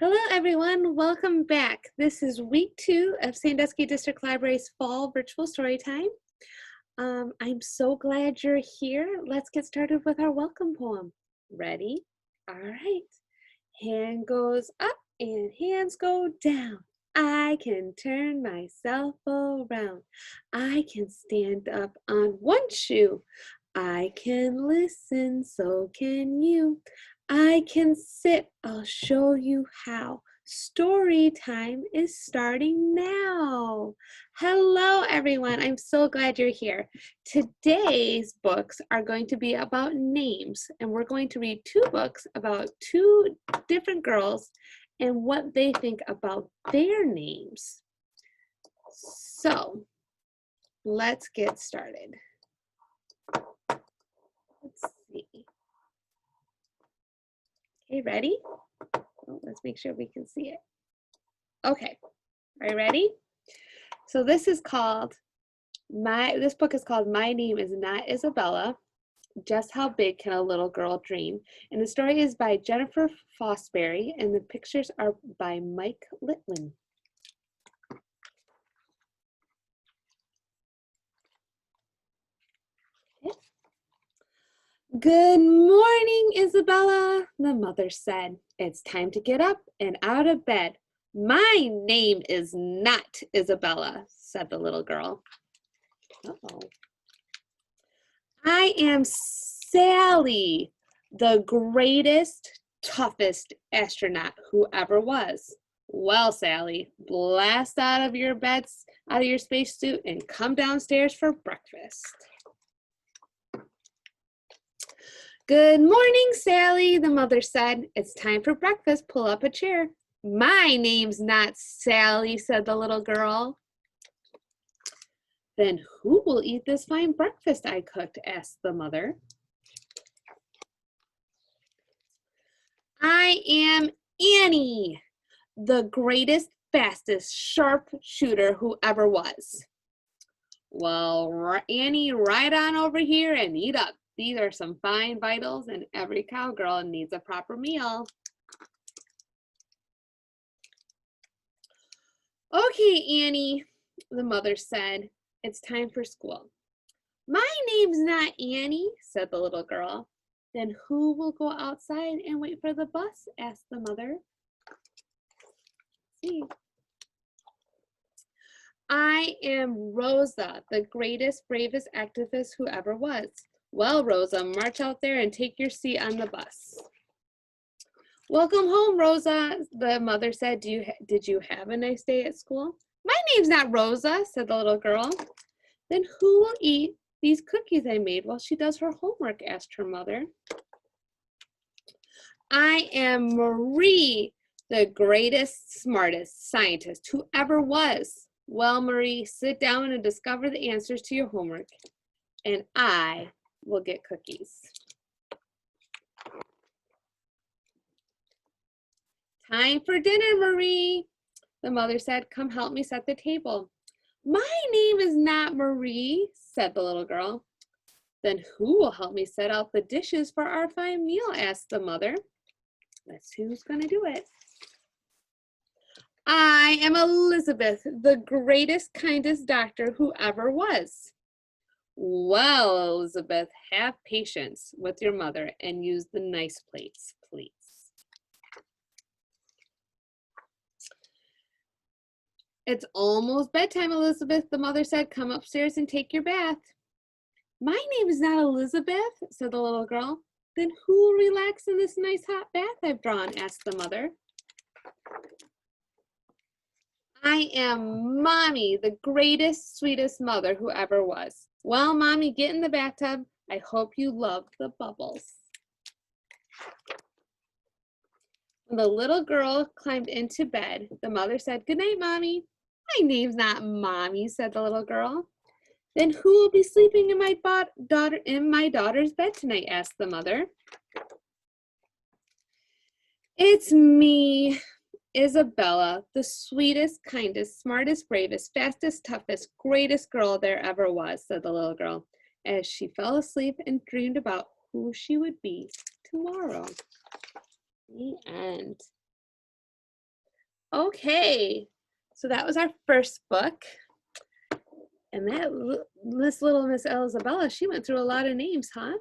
Hello everyone, welcome back. This is week 2 of Sandusky District Library's fall virtual story time. I'm so glad you're here. Let's get started with our welcome poem. Ready? All right. Hand goes up and hands go down. I can turn myself around. I can stand up on one shoe. I can listen, so can you. I can sit, I'll show you how. Story time is starting now. Hello, everyone. I'm so glad you're here. Today's books are going to be about names, and we're going to read 2 books about 2 different girls and what they think about their names. So, let's get started. Let's see. Okay, ready? Oh, let's make sure we can see it. Okay, are you ready? So this book is called My Name is Not Isabella. Just How Big Can a Little Girl Dream? And the story is by Jennifer Fosbury, and the pictures are by Mike Litwin. Good morning, Isabella, the mother said. It's time to get up and out of bed. My name is not Isabella, said the little girl. Uh-oh. I am Sally, the greatest, toughest astronaut who ever was. Well, Sally, blast out of your spacesuit and come downstairs for breakfast. Good morning, Sally, the mother said. It's time for breakfast. Pull up a chair. My name's not Sally, said the little girl. Then who will eat this fine breakfast I cooked? Asked the mother. I am Annie, the greatest, fastest sharpshooter who ever was. Well, Annie, right on over here and eat up. These are some fine vitals, and every cowgirl needs a proper meal. Okay, Annie, the mother said, it's time for school. My name's not Annie, said the little girl. Then who will go outside and wait for the bus? Asked the mother. Let's see. I am Rosa, the greatest, bravest activist who ever was. Well, Rosa, march out there and take your seat on the bus. Welcome home, Rosa, the mother said. Did you have a nice day at school? My name's not Rosa, said the little girl. Then who will eat these cookies I made while she does her homework? Asked her mother. I am Marie, the greatest, smartest scientist who ever was. Well, Marie, sit down and discover the answers to your homework, and I will get cookies. Time for dinner, Marie, the mother said. Come help me set the table. My name is not Marie, said the little girl. Then who will help me set out the dishes for our fine meal? Asked the mother. Let's see who's going to do it. I am Elizabeth, the greatest, kindest doctor who ever was. Well, Elizabeth, have patience with your mother and use the nice plates, please. It's almost bedtime, Elizabeth, the mother said. Come upstairs and take your bath. My name is not Elizabeth, said the little girl. Then who will relax in this nice hot bath I've drawn? Asked the mother. I am Mommy, the greatest, sweetest mother who ever was. Well, Mommy, get in the bathtub. I hope you love the bubbles. When the little girl climbed into bed, the mother said, Good night, Mommy. My name's not Mommy, said the little girl. Then who will be sleeping in my daughter's bed tonight? Asked the mother. It's me, Isabella, the sweetest, kindest, smartest, bravest, fastest, toughest, greatest girl there ever was, said the little girl, as she fell asleep and dreamed about who she would be tomorrow. The end. Okay, so that was our first book. And Miss Isabella, she went through a lot of names, huh?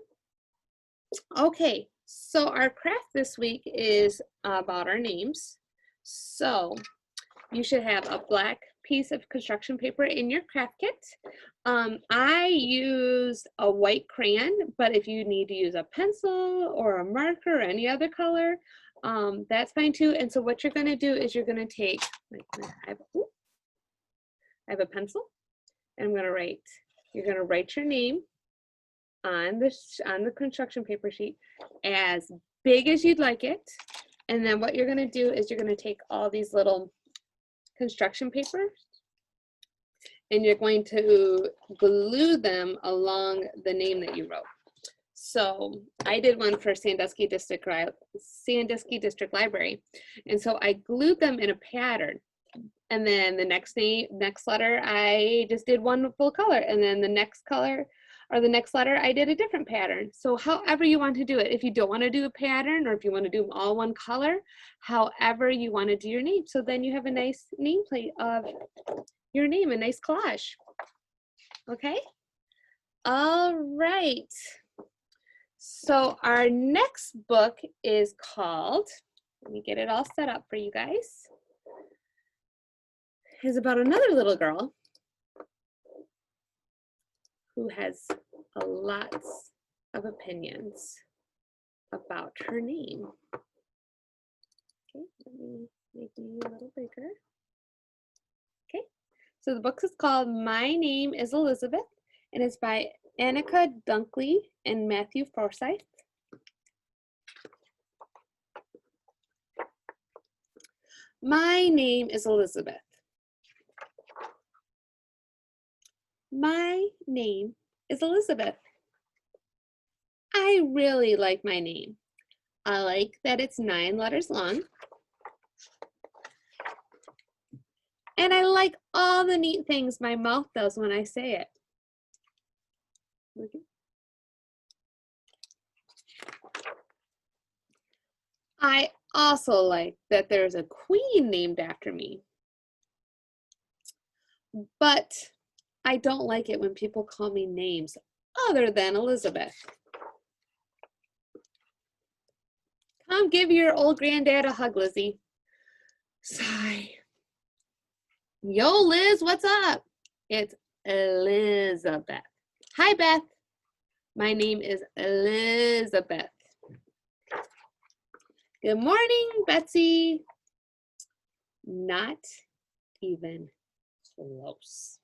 Okay, so our craft this week is about our names. So you should have a black piece of construction paper in your craft kit. I used a white crayon, but if you need to use a pencil or a marker or any other color, that's fine too. And so what you're going to do is you're going to take, I have a pencil, and you're going to write your name on the construction paper sheet as big as you'd like it. And then what you're going to do is you're going to take all these little construction papers and you're going to glue them along the name that you wrote. So I did one for Sandusky District Library, and so I glued them in a pattern. And then the next letter, I just did one full color, and then the next color or the next letter, I did a different pattern. So however you want to do it, if you don't want to do a pattern or if you want to do them all one color, however you want to do your name. So then you have a nice nameplate of your name, a nice collage. Okay? All right. So our next book is called, let me get it all set up for you guys, is about another little girl who has a lots of opinions about her name. Okay, let me make me a little bigger. Okay, so the book is called My Name is Elizabeth, and it's by Annika Dunkley and Matthew Forsyth. My name is Elizabeth. My name is Elizabeth. I really like my name. I like that it's 9 letters long. And I like all the neat things my mouth does when I say it. Okay. I also like that there's a queen named after me. But I don't like it when people call me names other than Elizabeth. Come give your old granddad a hug, Lizzie. Sigh. Yo, Liz, what's up? It's Elizabeth. Hi, Beth. My name is Elizabeth. Good morning, Betsy. Not even close.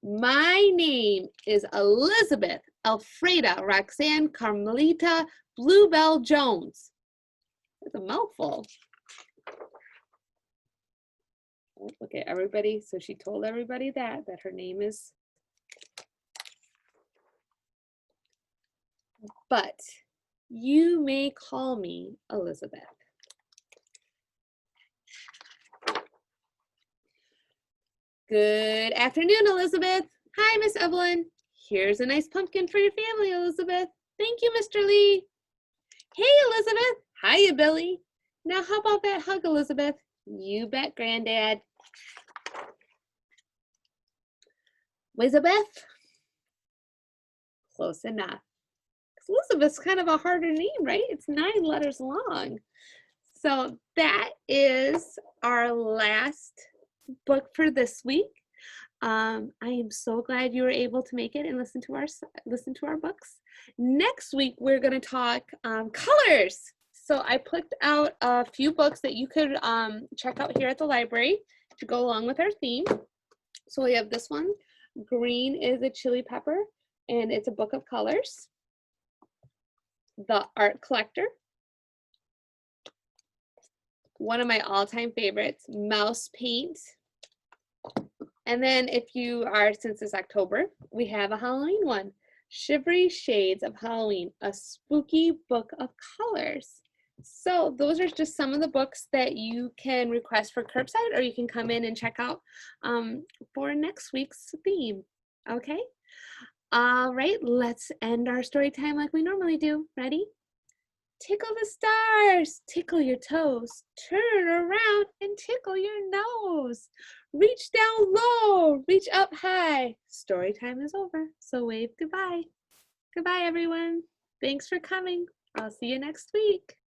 My name is Elizabeth Alfreda Roxanne Carmelita Bluebell Jones. That's a mouthful. Oh, look at everybody. So she told everybody that her name is. But you may call me Elizabeth. Good afternoon, Elizabeth. Hi, Miss Evelyn. Here's a nice pumpkin for your family, Elizabeth. Thank you, Mr. Lee. Hey, Elizabeth. Hiya, Billy. Now, how about that hug, Elizabeth? You bet, Granddad. Elizabeth? Close enough. Elizabeth's kind of a harder name, right? It's 9 letters long. So that is our last book for this week. I am so glad you were able to make it and listen to our books. Next week we're going to talk colors. So I picked out a few books that you could check out here at the library to go along with our theme. So we have this one, Green is a Chili Pepper, and it's a book of colors. The Art Collector. One of my all-time favorites, Mouse Paint. And then if you are, since it's October, we have a Halloween one, Shivery Shades of Halloween, a spooky book of colors. So those are just some of the books that you can request for curbside, or you can come in and check out for next week's theme. Okay? All right, let's end our story time like we normally do. Ready? Tickle the stars, tickle your toes, turn around and tickle your nose. Reach down low, reach up high. Story time is over, so wave goodbye. Goodbye, everyone. Thanks for coming. I'll see you next week.